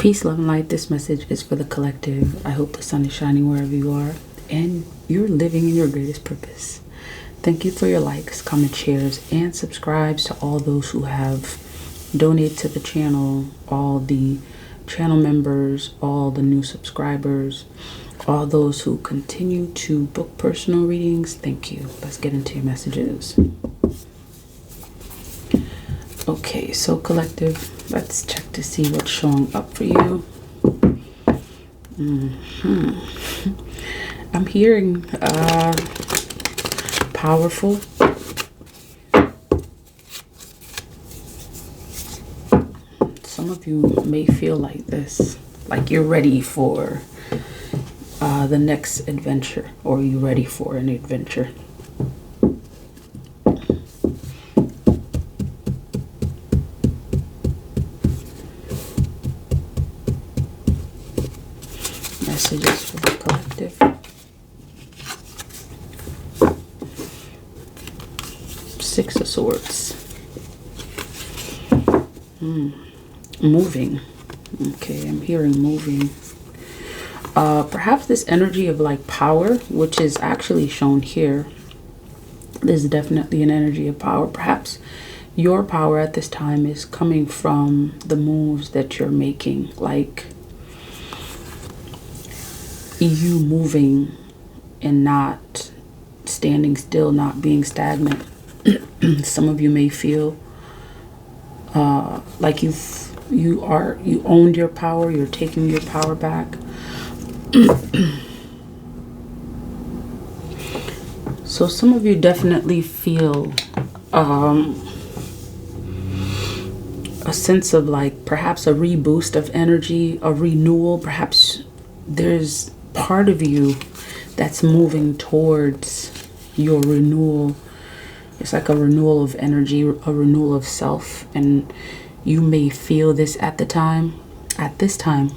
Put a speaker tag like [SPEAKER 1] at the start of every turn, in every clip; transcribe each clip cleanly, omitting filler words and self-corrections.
[SPEAKER 1] Peace, love, and light. This message is for the collective. I hope the sun is shining wherever you are and you're living in your greatest purpose. Thank you for your likes, comments, shares, and subscribes to all those who have donated to the channel, all the channel members, all the new subscribers, all those who continue to book personal readings. Thank you. Let's get into your messages. Okay, so collective, let's check to see what's showing up for you. I'm hearing powerful. Some of you may feel like this, like you're ready for the next adventure, or you're ready for an adventure. Messages for the collective. Six of Swords. Moving. Okay, I'm hearing moving. Perhaps this energy of like power, which is actually shown here. There's definitely an energy of power. Perhaps your power at this time is coming from the moves that you're making, like you moving and not standing still, not being stagnant. Some of you may feel like you owned your power, you're taking your power back. So some of you definitely feel a sense of like perhaps a reboost of energy, a renewal. Perhaps there's part of you that's moving towards your renewal. It's like a renewal of energy, a renewal of self, and you may feel this at the time. At this time,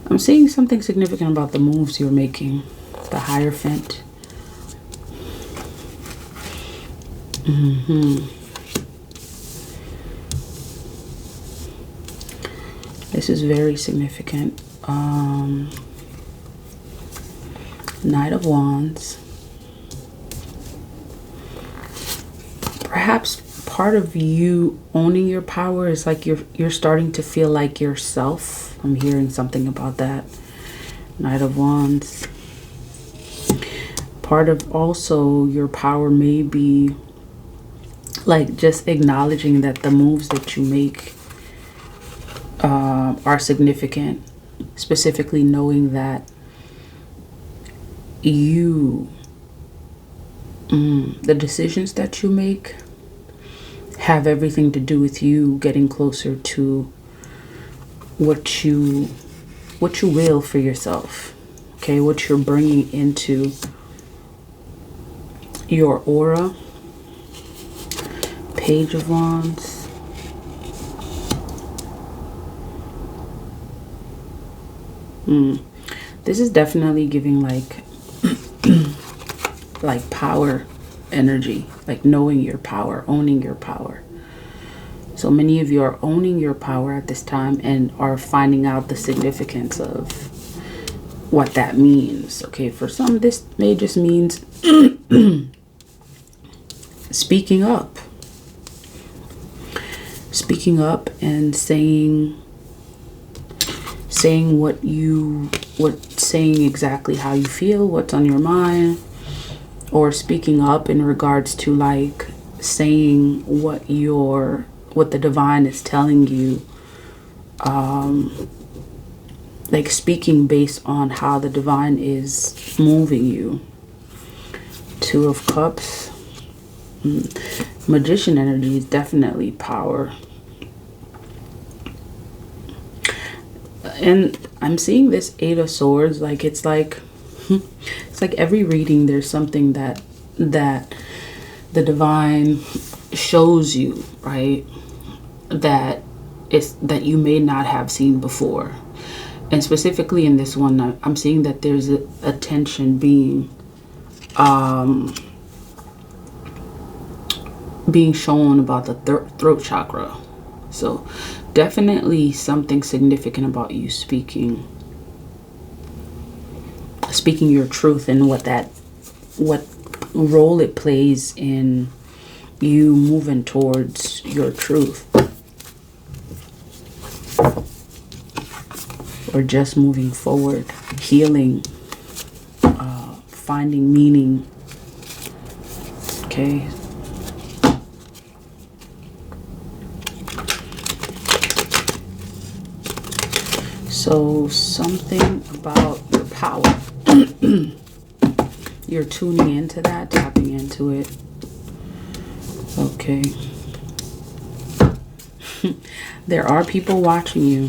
[SPEAKER 1] I'm seeing something significant about the moves you're making. The Hierophant. This is very significant. Knight of Wands. Perhaps part of you owning your power is like you're starting to feel like yourself. I'm hearing something about that. Knight of Wands. Part of also your power may be like just acknowledging that the moves that you make are significant. Specifically knowing that the decisions that you make have everything to do with you getting closer to what you will for yourself. Okay, what you're bringing into your aura. Page of Wands. This is definitely giving like like power energy, like knowing your power, owning your power. So many of you are owning your power at this time and are finding out the significance of what that means. Okay, for some this may just means speaking up and saying saying exactly how you feel, what's on your mind, or speaking up in regards to like saying what the divine is telling you, like speaking based on how the divine is moving you. Two of Cups. Magician energy is definitely power. And I'm seeing this Eight of Swords, like it's like every reading there's something that the divine shows you, right? That you may not have seen before. And specifically in this one, I'm seeing that there's a tension being being shown about the throat chakra. So definitely something significant about you speaking your truth, and what role it plays in you moving towards your truth, or just moving forward, healing, finding meaning. Okay. So something about your power. You're tuning into that, tapping into it. Okay. There are people watching you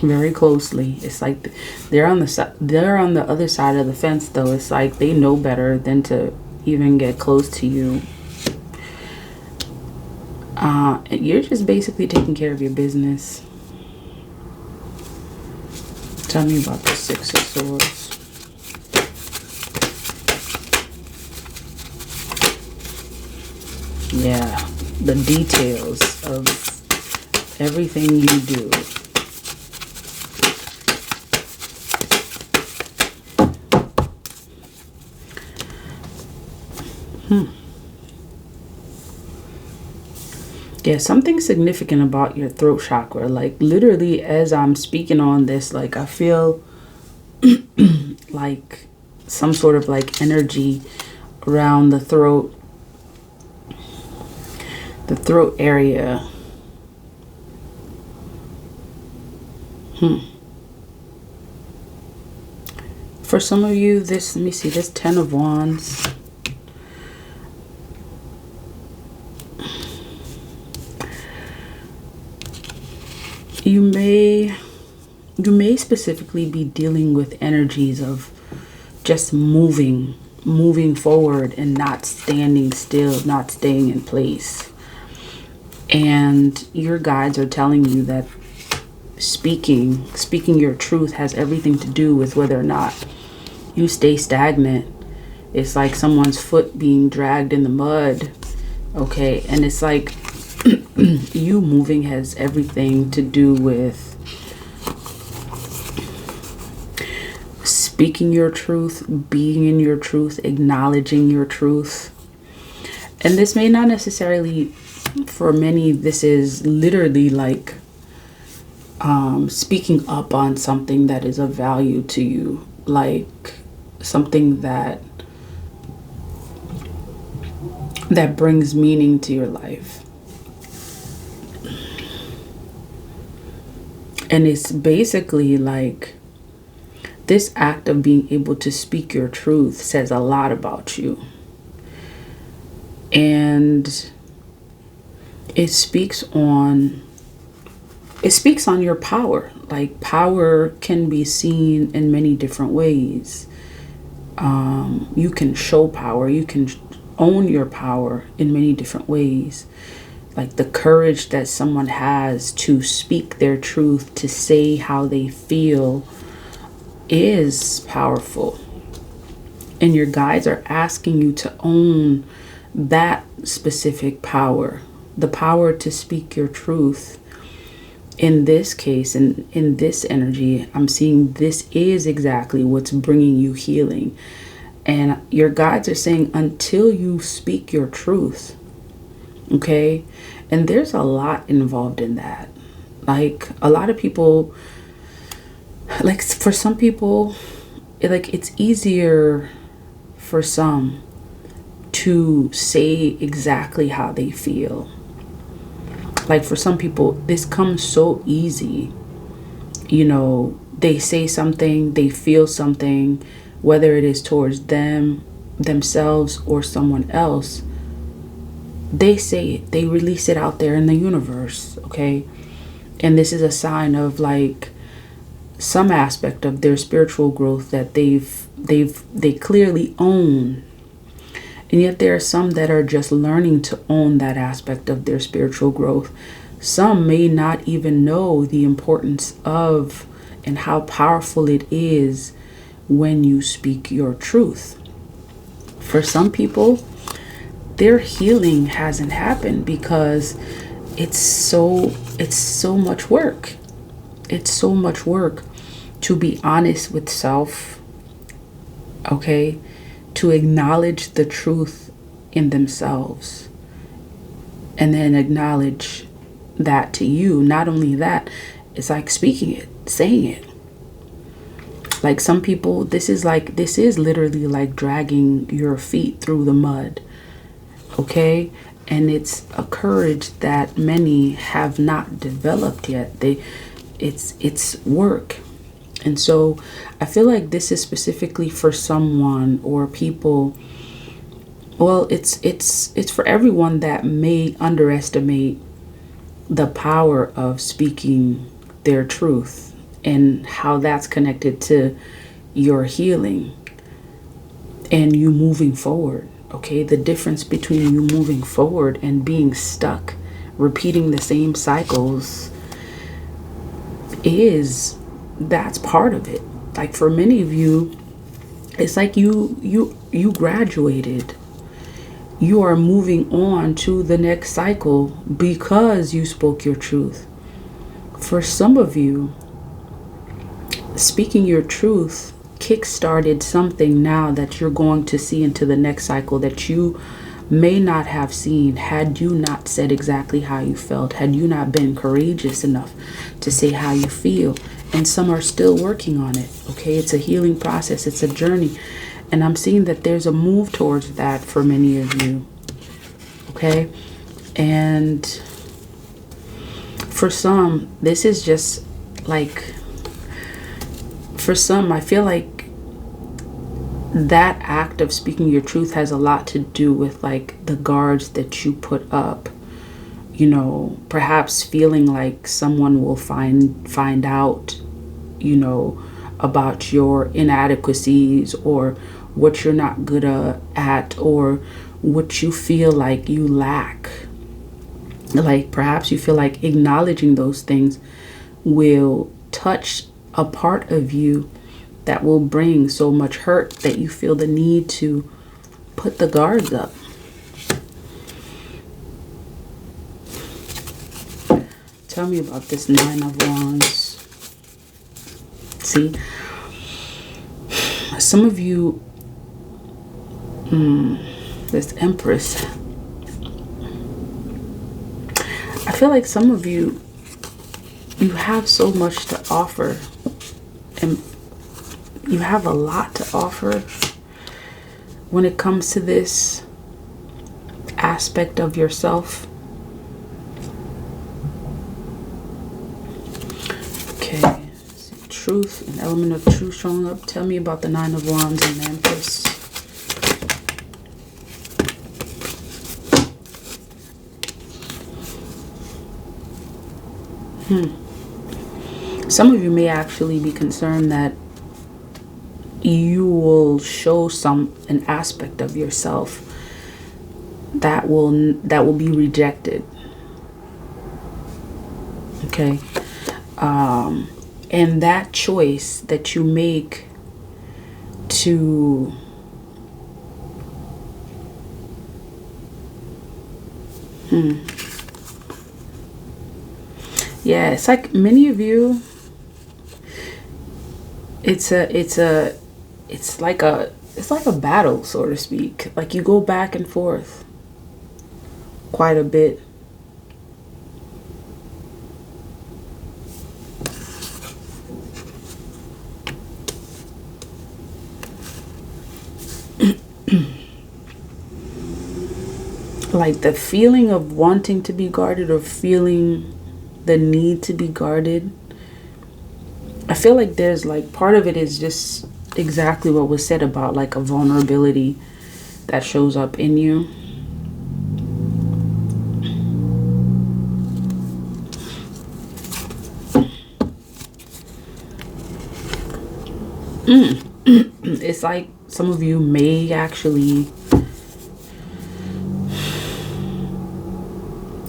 [SPEAKER 1] very closely. It's like they're on the other side of the fence, though. It's like they know better than to even get close to you. You're just basically taking care of your business. Tell me about the Six of Swords. Yeah, the details of everything you do. Yeah, something significant about your throat chakra. Like literally as I'm speaking on this, like I feel like some sort of like energy around the throat area. For some of you, let me see, this 10 of Wands. You may specifically be dealing with energies of just moving forward and not standing still, not staying in place. And your guides are telling you that speaking your truth has everything to do with whether or not you stay stagnant. It's like someone's foot being dragged in the mud. Okay, and it's like you moving has everything to do with speaking your truth, being in your truth, acknowledging your truth. And this may not necessarily, for many, this is literally like speaking up on something that is of value to you, like something that brings meaning to your life. And it's basically like this act of being able to speak your truth says a lot about you. And it speaks on your power. Like power can be seen in many different ways. You can show power. You can own your power in many different ways. Like the courage that someone has to speak their truth, to say how they feel, is powerful. And your guides are asking you to own that specific power, the power to speak your truth. In this case, and in this energy, I'm seeing this is exactly what's bringing you healing. And your guides are saying until you speak your truth, okay? And there's a lot involved in that. Like a lot of people, like for some people, it's easier for some to say exactly how they feel. Like for some people, this comes so easy. You know, they say something, they feel something, whether it is towards themselves or someone else. They say it, they release it out there in the universe, okay? And this is a sign of like some aspect of their spiritual growth that they clearly own. And yet there are some that are just learning to own that aspect of their spiritual growth. Some may not even know the importance of and how powerful it is when you speak your truth. For some people, their healing hasn't happened because it's so much work. It's so much work to be honest with self, okay? To acknowledge the truth in themselves and then acknowledge that to you. Not only that, it's like speaking it, saying it. Like some people, this is literally like dragging your feet through the mud, okay? And it's a courage that many have not developed yet. It's work. And so I feel like this is specifically for someone or people. Well, it's for everyone that may underestimate the power of speaking their truth and how that's connected to your healing and you moving forward. Okay, the difference between you moving forward and being stuck, repeating the same cycles, that's part of it. Like for many of you, it's like you graduated. You are moving on to the next cycle because you spoke your truth. For some of you, speaking your truth kick-started something now that you're going to see into the next cycle that you may not have seen had you not said exactly how you felt, had you not been courageous enough to say how you feel. And some are still working on it, okay? It's a healing process. It's a journey. And I'm seeing that there's a move towards that for many of you, okay? And for some, this is just like, for some, I feel like that act of speaking your truth has a lot to do with like the guards that you put up, you know, perhaps feeling like someone will find out, you know, about your inadequacies or what you're not good at or what you feel like you lack. Like perhaps you feel like acknowledging those things will touch a part of you that will bring so much hurt that you feel the need to put the guards up. Tell me about this Nine of Wands. See, some of you, this Empress, I feel like some of you have so much to offer, and you have a lot to offer when it comes to this aspect of yourself. Okay, see, truth, an element of truth showing up. Tell me about the Nine of Wands and the Empress. Some of you may actually be concerned that you will show an aspect of yourself that will be rejected. Okay, and that choice that you make to yeah, it's like many of you, it's like a battle, so to speak. Like you go back and forth quite a bit. Like the feeling of wanting to be guarded or feeling the need to be guarded. I feel like there's like part of it is just exactly what was said about like a vulnerability that shows up in you. It's like some of you may actually,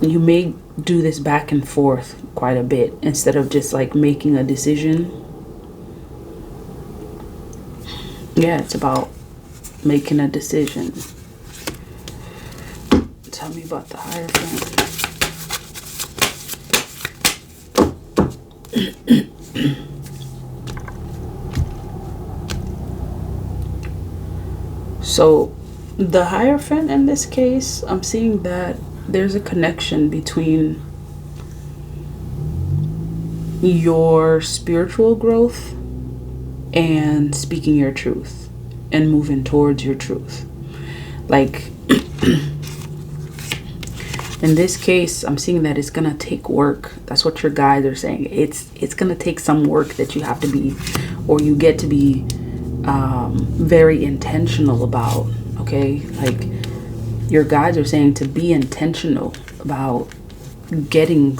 [SPEAKER 1] you may do this back and forth quite a bit instead of just like making a decision. Yeah, it's about making a decision. tell me about the Hierophant. So the Hierophant in this case, I'm seeing that there's a connection between your spiritual growth and speaking your truth and moving towards your truth. Like in this case, I'm seeing that it's gonna take work. That's what your guides are saying. It's gonna take some work that you have to be, or you get to be very intentional about. Okay, like your guides are saying to be intentional about getting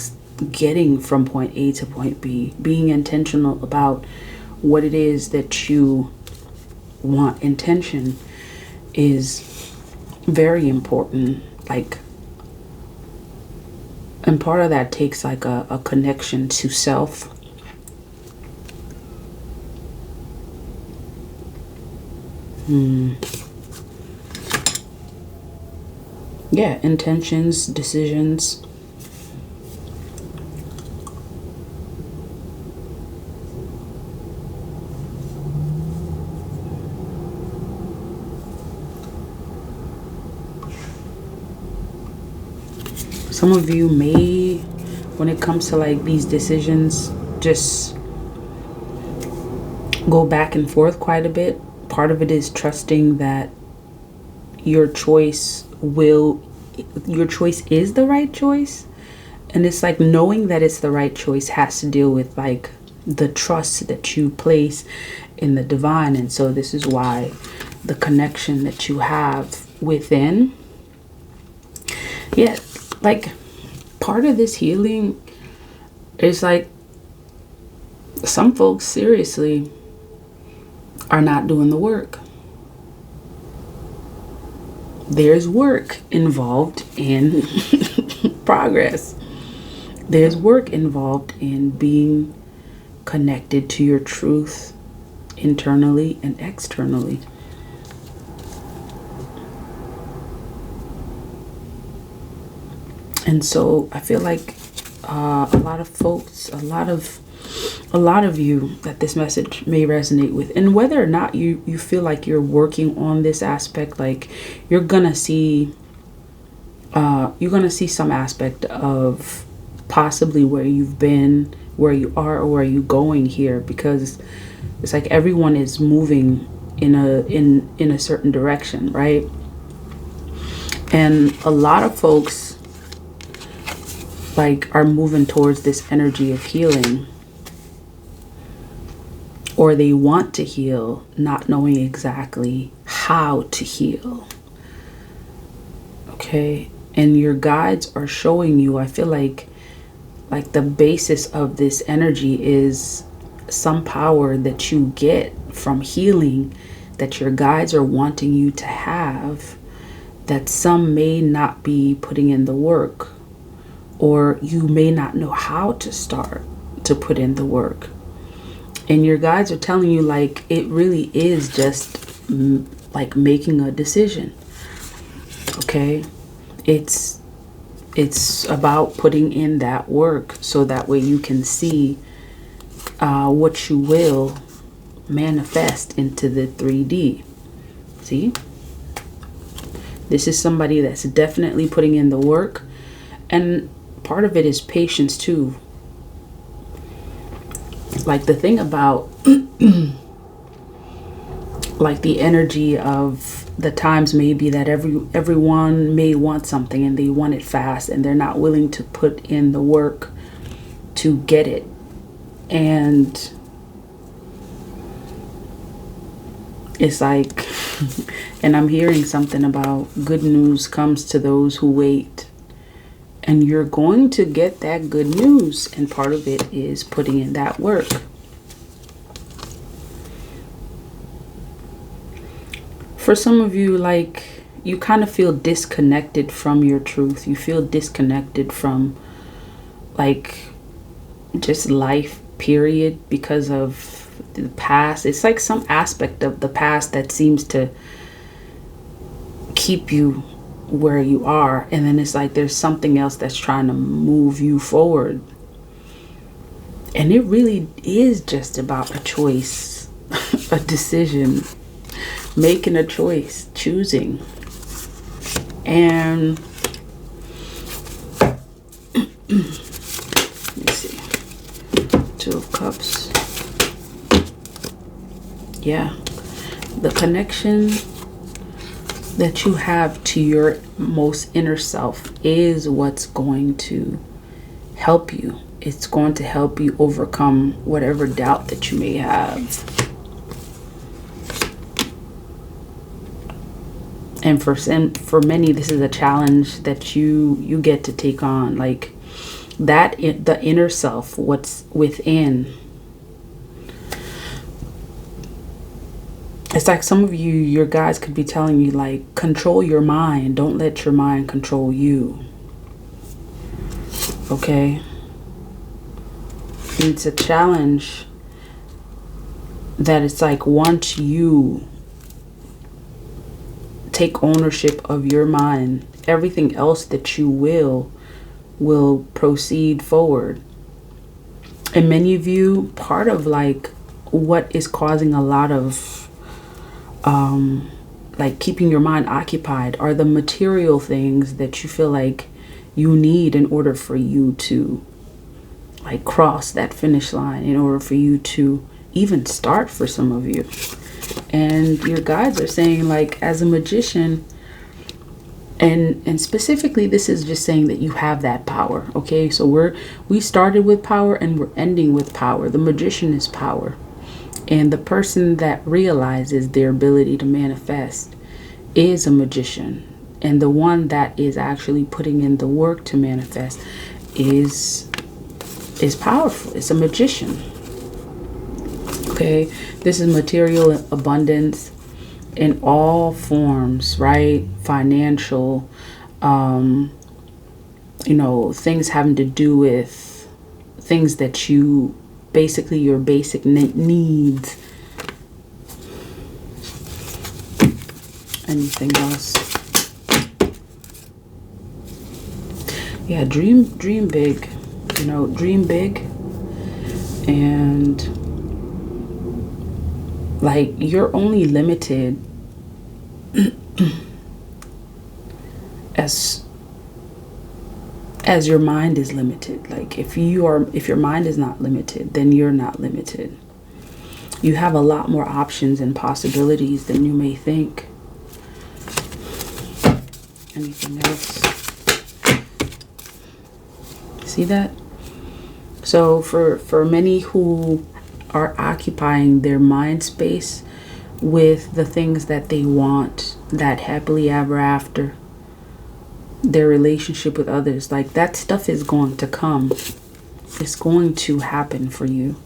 [SPEAKER 1] from point A to point B, being intentional about what it is that you want. Intention is very important. Like, and part of that takes like a connection to self. Yeah, intentions, decisions. Some of you may, when it comes to like these decisions, just go back and forth quite a bit. Part of it is trusting that your choice is the right choice. And it's like knowing that it's the right choice has to deal with like the trust that you place in the divine. And so this is why the connection that you have within. Yeah, like part of this healing is like some folks seriously are not doing the work. There's work involved in progress. There's work involved in being connected to your truth internally and externally. And so I feel like a lot of folks, a lot of you that this message may resonate with. And whether or not you feel like you're working on this aspect, like you're gonna see some aspect of possibly where you've been, where you are, or where you're going here, because it's like everyone is moving in a certain direction, right? And a lot of folks like are moving towards this energy of healing, or they want to heal, not knowing exactly how to heal. Okay, and your guides are showing you, I feel like the basis of this energy is some power that you get from healing that your guides are wanting you to have, that some may not be putting in the work, or you may not know how to start to put in the work. And your guides are telling you like it really is just like making a decision. Okay, it's about putting in that work so that way you can see what you will manifest into the 3D. See, this is somebody that's definitely putting in the work, and part of it is patience too. Like the thing about like the energy of the times may be that everyone may want something and they want it fast, and they're not willing to put in the work to get it. And it's like and I'm hearing something about good news comes to those who wait. And you're going to get that good news, and part of it is putting in that work. For some of you, like, you kind of feel disconnected from your truth. You feel disconnected from, like, just life, period, because of the past. It's like some aspect of the past that seems to keep you where you are, and then it's like there's something else that's trying to move you forward. And it really is just about a choice, a decision, making a choice, choosing. And let me see, 2 of Cups. Yeah, the connection that you have to your most inner self is what's going to help you. It's going to help you overcome whatever doubt that you may have. And for many, this is a challenge that you get to take on, like that, the inner self, what's within. It's like some of you, your guides could be telling you, like, control your mind. Don't let your mind control you. Okay? It's a challenge that it's like once you take ownership of your mind, everything else that you will proceed forward. And many of you, part of like what is causing a lot of like keeping your mind occupied are the material things that you feel like you need in order for you to like cross that finish line, in order for you to even start, for some of you. And your guides are saying, like, as a magician, and specifically this is just saying that you have that power. Okay, so we started with power and we're ending with power. The magician is power. And the person that realizes their ability to manifest is a magician. And the one that is actually putting in the work to manifest is powerful. It's a magician. Okay, this is material abundance in all forms, right? Financial, things having to do with things that you, basically your basic needs. Anything else? Yeah, dream big, dream big. And like, you're only limited as your mind is limited. Like, if your mind is not limited, then you're not limited. You have a lot more options and possibilities than you may think. Anything else? See that? So for many who are occupying their mind space with the things that they want, that happily ever after, their relationship with others, like, that stuff is going to come. It's going to happen for you.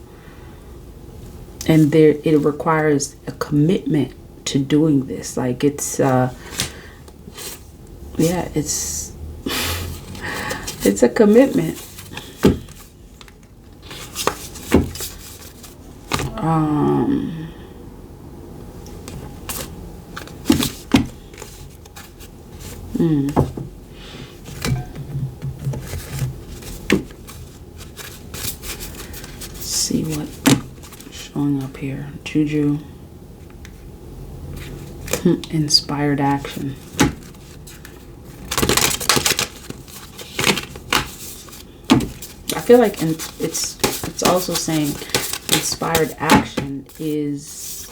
[SPEAKER 1] And it requires a commitment to doing this. Like, it's it's a commitment. See what's showing up here. Juju. Inspired action. I feel like it's also saying inspired action is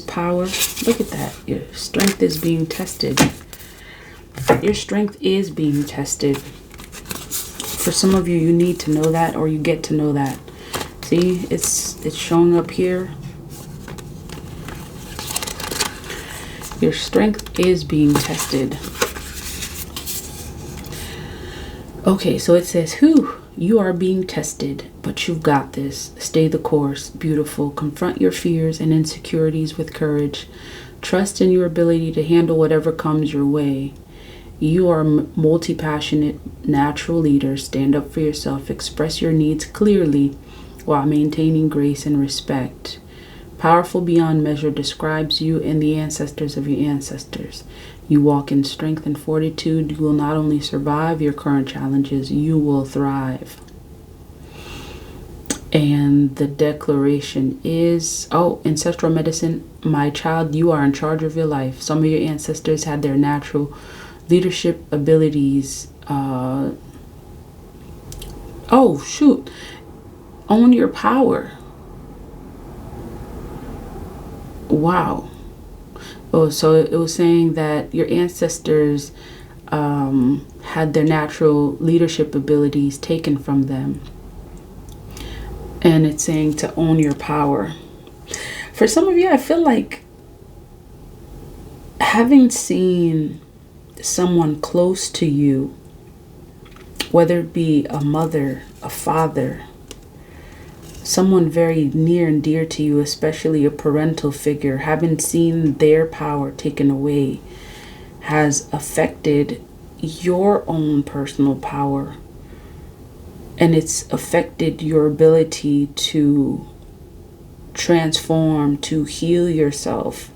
[SPEAKER 1] power. Look at that. Your strength is being tested. Your strength is being tested. For some of you, you need to know that, or you get to know that. See, it's showing up here. Your strength is being tested. Okay, so it says, whew, you are being tested, but you've got this. Stay the course. Beautiful. Confront your fears and insecurities with courage. Trust in your ability to handle whatever comes your way. You are a multi-passionate, natural leader. Stand up for yourself. Express your needs clearly while maintaining grace and respect. Powerful beyond measure describes you and the ancestors of your ancestors. You walk in strength and fortitude. You will not only survive your current challenges, you will thrive. And the declaration is, oh, ancestral medicine, my child, you are in charge of your life. Some of your ancestors had their natural leadership abilities. Oh, shoot. Own your power. Wow. Oh, so it was saying that your ancestors had their natural leadership abilities taken from them. And it's saying to own your power. For some of you, I feel like having seen someone close to you, whether it be a mother, a father, someone very near and dear to you, especially a parental figure, having seen their power taken away has affected your own personal power. And it's affected your ability to transform, to heal yourself.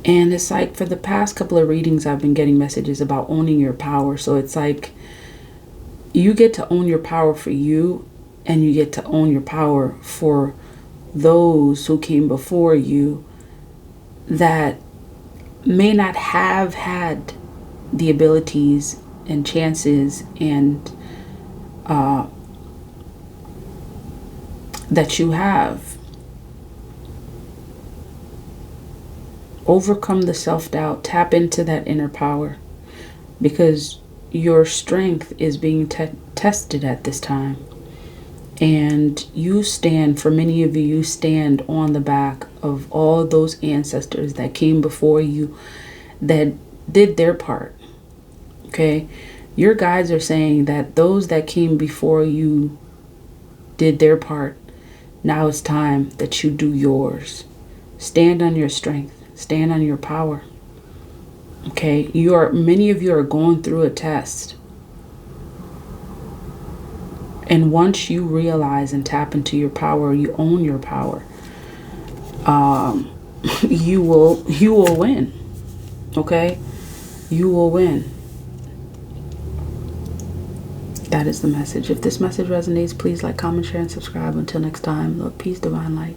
[SPEAKER 1] And it's like for the past couple of readings, I've been getting messages about owning your power. So it's like you get to own your power for you, and you get to own your power for those who came before you that may not have had the abilities and chances and that you have. Overcome the self-doubt. Tap into that inner power, because your strength is being tested at this time. And you stand, for many of you, you stand on the back of all those ancestors that came before you that did their part. Okay? Your guides are saying that those that came before you did their part. Now it's time that you do yours. Stand on your strength. Stand on your power. Okay? Many of you are going through a test. And once you realize and tap into your power, you own your power, you will win. Okay? You will win. That is the message. If this message resonates, please like, comment, share, and subscribe. Until next time, love, peace, divine light.